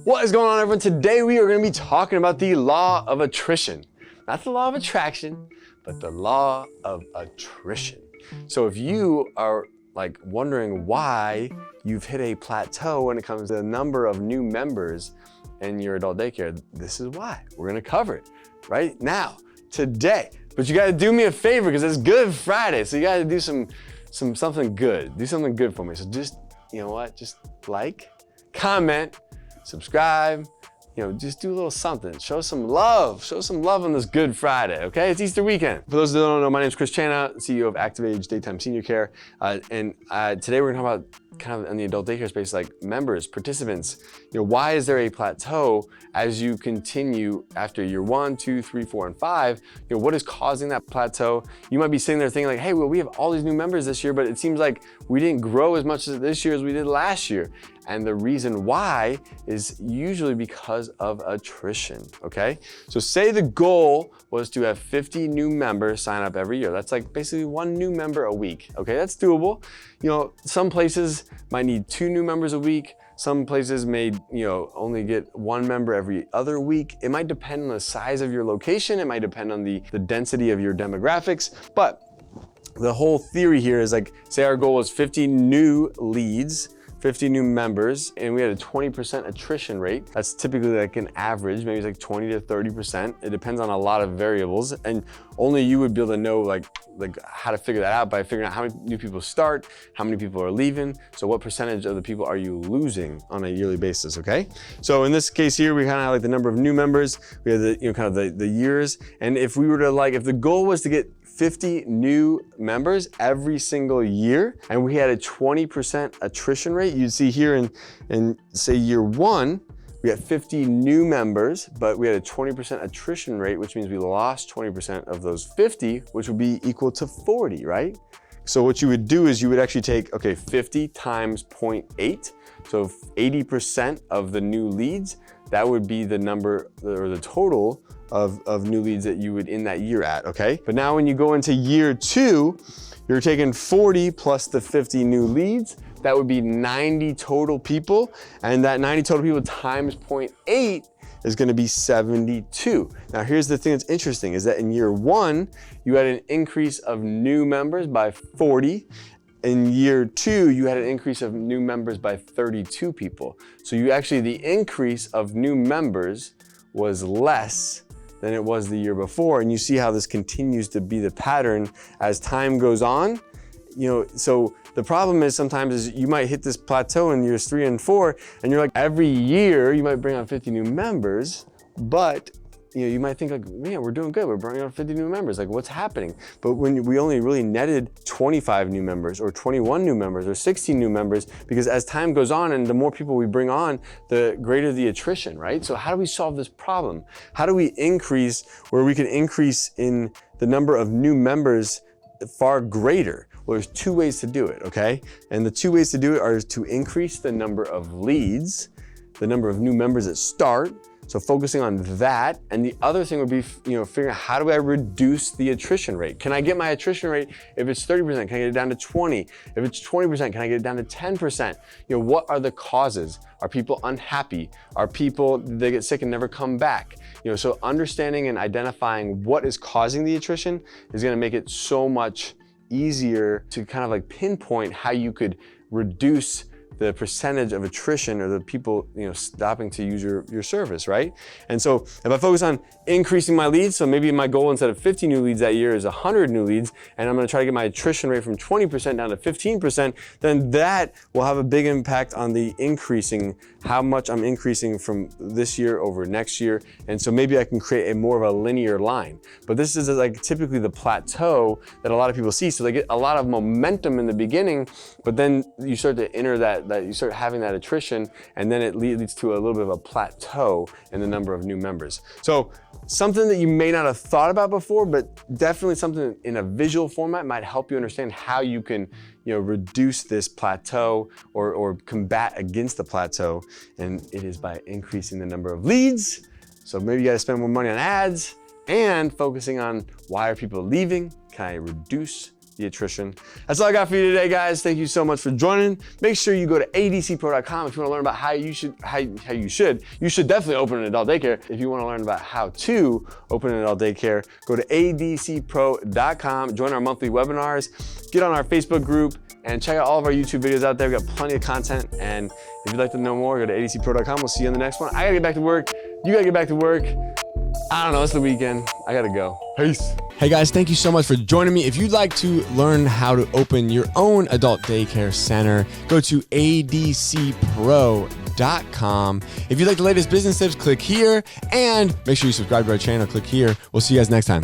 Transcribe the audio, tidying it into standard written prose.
What is going on, everyone? Today we are going to be talking about the law of attrition. Not the law of attraction, but the law of attrition. So if you are like wondering why you've hit a plateau when it comes to the number of new members in your adult daycare, this is why. We're going to cover it right now, today. But you got to do me a favor because it's Good Friday. So you got to do something good. Do something good for me. So just, you know what? Just like, comment, subscribe, just do a little something. Show some love on this Good Friday, okay? It's Easter weekend. For those that don't know, my name is Chris Chana, CEO of Active Age Daytime Senior Care. Today we're gonna talk about kind of in the adult daycare space, like members, participants, why is there a plateau as you continue after year 1, 2, 3, 4, and 5? What is causing that plateau? You might be sitting there thinking like, hey, well, we have all these new members this year, but it seems like we didn't grow as much this year as we did last year. And the reason why is usually because of attrition, okay? So say the goal was to have 50 new members sign up every year. That's like basically 1 new member a week, okay? That's doable. Some places might need 2 new members a week. Some places may, only get 1 member every other week. It might depend on the size of your location. It might depend on the density of your demographics. But the whole theory here is like, say our goal was 50 new leads, 50 new members, and we had a 20% attrition rate. That's typically like an average, maybe it's like 20 to 30%. It depends on a lot of variables, and only you would be able to know like how to figure that out by figuring out how many new people start, how many people are leaving, so what percentage of the people are you losing on a yearly basis, okay? So in this case here, we kind of have like the number of new members, we have the, kind of the years, and if we were to if the goal was to get 50 new members every single year, and we had a 20% attrition rate, you'd see here in say year 1, we had 50 new members, but we had a 20% attrition rate, which means we lost 20% of those 50, which would be equal to 40, right? So what you would do is you would actually take, 50 times 0.8, so 80% of the new leads, that would be the number or the total of new leads that you would in that year at, okay? But now when you go into year 2, you're taking 40 plus the 50 new leads, that would be 90 total people, and that 90 total people times 0.8 is gonna be 72. Now here's the thing that's interesting, is that in year 1, you had an increase of new members by 40. In year 2, you had an increase of new members by 32 people. So the increase of new members was less than it was the year before. And you see how this continues to be the pattern as time goes on. So the problem is sometimes is you might hit this plateau in years 3 and 4, and you're like, every year you might bring on 50 new members, but you might think like, man, we're doing good. We're bringing on 50 new members. Like, what's happening? But when we only really netted 25 new members or 21 new members or 16 new members, because as time goes on and the more people we bring on, the greater the attrition, right? So how do we solve this problem? How do we increase where we can increase in the number of new members far greater? Well, there's 2 ways to do it, okay? And the 2 ways to do it are to increase the number of leads, the number of new members that start, so focusing on that. And the other thing would be, figuring out how do I reduce the attrition rate? Can I get my attrition rate, if it's 30%, can I get it down to 20? If it's 20%, can I get it down to 10%? What are the causes? Are people unhappy? Are people, they get sick and never come back? So understanding and identifying what is causing the attrition is gonna make it so much easier to kind of pinpoint how you could reduce the percentage of attrition or the people stopping to use your service, right? And so if I focus on increasing my leads, so maybe my goal instead of 50 new leads that year is 100 new leads, and I'm gonna try to get my attrition rate from 20% down to 15%, then that will have a big impact on the increasing, how much I'm increasing from this year over next year. And so maybe I can create a more of a linear line. But this is typically the plateau that a lot of people see. So they get a lot of momentum in the beginning, but then you start to enter that you start having that attrition, and then it leads to a little bit of a plateau in the number of new members. So something that you may not have thought about before, but definitely something in a visual format might help you understand how you can reduce this plateau or combat against the plateau. And it is by increasing the number of leads. So maybe you gotta spend more money on ads and focusing on why are people leaving? Can I reduce the Attrition. That's all I got for you today, guys. Thank you so much for joining. Make sure you go to adcpro.com if you want to learn about how you should definitely open an adult daycare. If you want to learn about how to open an adult daycare, go to adcpro.com, join our monthly webinars, get on our Facebook group, and check out all of our YouTube videos out there. We've got plenty of content. And if you'd like to know more, go to adcpro.com. We'll see you on the next one. I gotta get back to work. You gotta get back to work. I don't know, it's the weekend. I gotta go. Peace. Hey guys, thank you so much for joining me. If you'd like to learn how to open your own adult daycare center, go to adcpro.com. If you'd like the latest business tips, click here. And make sure you subscribe to our channel, click here. We'll see you guys next time.